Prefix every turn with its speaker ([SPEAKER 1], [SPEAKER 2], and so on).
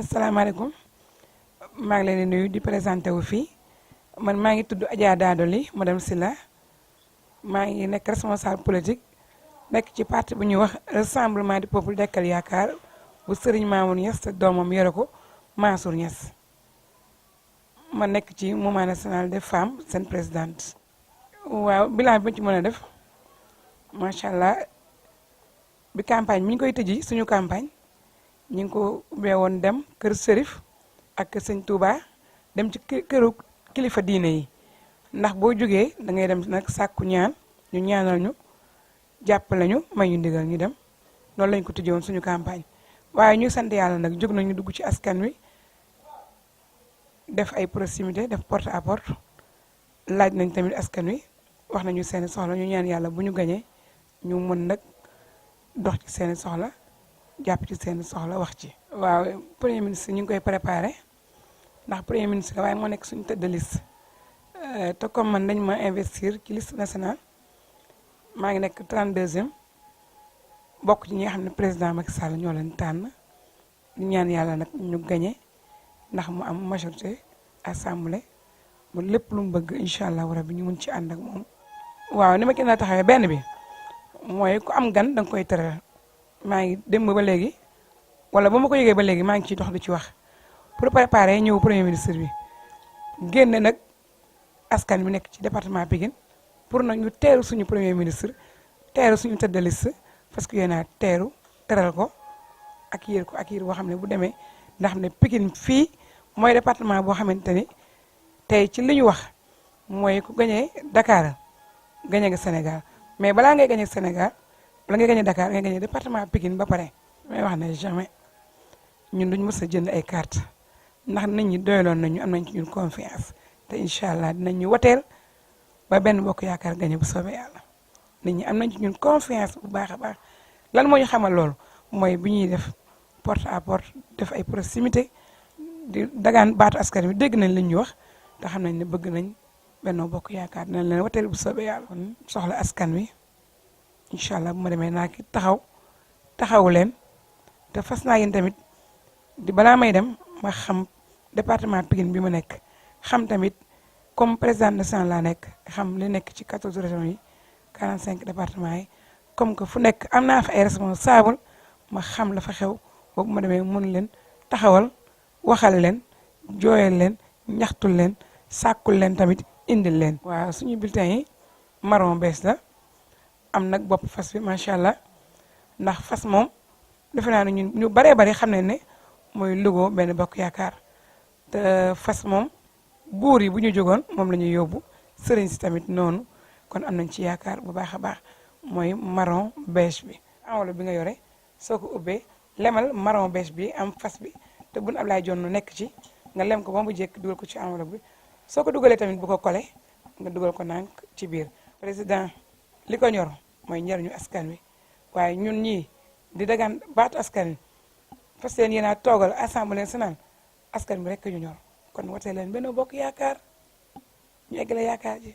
[SPEAKER 1] asalaamaaleykum maa ngi leen di nuyu di présenté wu fii man maa ngi tudd Adja Dadoli madame Sylla maa ngi nekk responsable politique nekk ci parti bu ñuy wax rassemblement du peuple Dekkal Yaakaar bu Serigne Mamour Niass te doomam yore ko Mansour Niass ma nekk ci mouvement national des femmes seen présidente. waaw bilan bi ci mën a def macha allah bi campagne mi ñu koy tëji suñu campagne. ñu ngi ko ubbee woon dem kër Serif ak sëñ Touba dem ci këru kilifa diine yi ndax boo jógee da ngay dem nag sàkku ñaan ñu ñaanal ñu jàppale ñu may ñu ndigal ñu dem loolu lañ ko tëjee woon suñu campagne. waaye ñu sant yàlla nag jóg nañu dugg ci askan wi def ay proximité def porte à porte laaj nañ tamit askan wi wax nañu seeni soxla ñu ñaan yàlla bu ñu gañee ñu mën nag dox ci seeni soxla. jàpp ci seen soxla wax ci. waaw premier ministre ñu ngi koy préparé ndax premier ministre la waaye moo nekk suñu tête de liste te comme man dañ ma investir ci liste nationale maa ngi nekk 32e bokk ci ñi nga xam ne président Macky Sall ñoo leen tànn di ñaan yàlla nag ñu gañe ndax mu am majorité assemblée mu lépp lu mu bëgg incha allah rabi ñu mun ci ànd ak moom. waaw ni ma gën a taxawee benn bi mooy ku am gan da nga koy tëral. maa ngi démb ba léegi wala ba ma ko yëgee ba léegi maa ngi ciy dox di ci wax pour préparer ñëw premier ministre bi génne nag askan bi nekk ci département Pikine pour nag ñu teeru suñu premier ministre teeru suñu tête de liste parce que yéen a teeru teral ko ak yéer boo xam ne bu demee ndax xam ne Pikine fii mooy département boo xamante ni tey ci li ñu wax mooy ku gañee Dakar gañe nga Sénégal mais balaa ngay gañe Sénégal. la ngay gagné Dakar ngay gagné département Pikine ba pare may wax ne jamais ñun duñ mës a jënd ay carte ndax nit ñi doyloon nañu am nañ ci ñun confiance te incha allah dinañ ñu woteel ba benn bokk yaakaar gagné bu soobee yàlla nit ñi am nañ ci ñun confiance bu baax a baax lan moo ñu xamal loolu mooy bi ñuy def porte à porte def ay proximité di dagaan baatu askan wi dégg nañ li ñu wax te xam nañ ne bëgg nañ benn bokk yaakaar dinañ leen woteel bu soobee yàlla kon soxla askan wi. incha allah bu ma demee naa ki taxawu leen te fas naa yéen tamit di balaa may dem ma xam département Pikine bi ma nekk xam tamit comme président national laa nekk xam li nekk ci 14 régions yi 45 départements yi comme que fu nekk am naa fa ay responsable ma xam la fa xew boobu ma demee mun leen taxawal waxal leen jooyal leen ñaxtul leen sàkkul leen tamit indil leen. waaw suñu bulletin yi marron bees la. am nag bopp fas bi macha allah ndax fas moom defe naa ne ñu baree bari xam ne ne mooy logo benn bokk yaakaar te fas moom buur yi bu ñu jógoon moom la ñuy yóbbu sëriñ si tamit noonu kon am nañ ci yaakaar bu baax a baax mooy marron beige bi. enveloppe bi nga yore soo ko ubbee lemal marron beige bi am fas bi te bun Ablaye Jonn nekk ci nga lem ko ba mu jekk dugal ko ci enveloppe bi soo ko dugalee tamit bu ko kole nga dugal ko nànk ci biir président. li ko ñor mooy njariñu askan wi waaye ñun ñii di dagaan baatu askan wi fas yéen a toogal assemblée nationale askan bi rek ñu ñor kon wote leen Benno Bokk Yaakaar ñu eggale yaakaar ji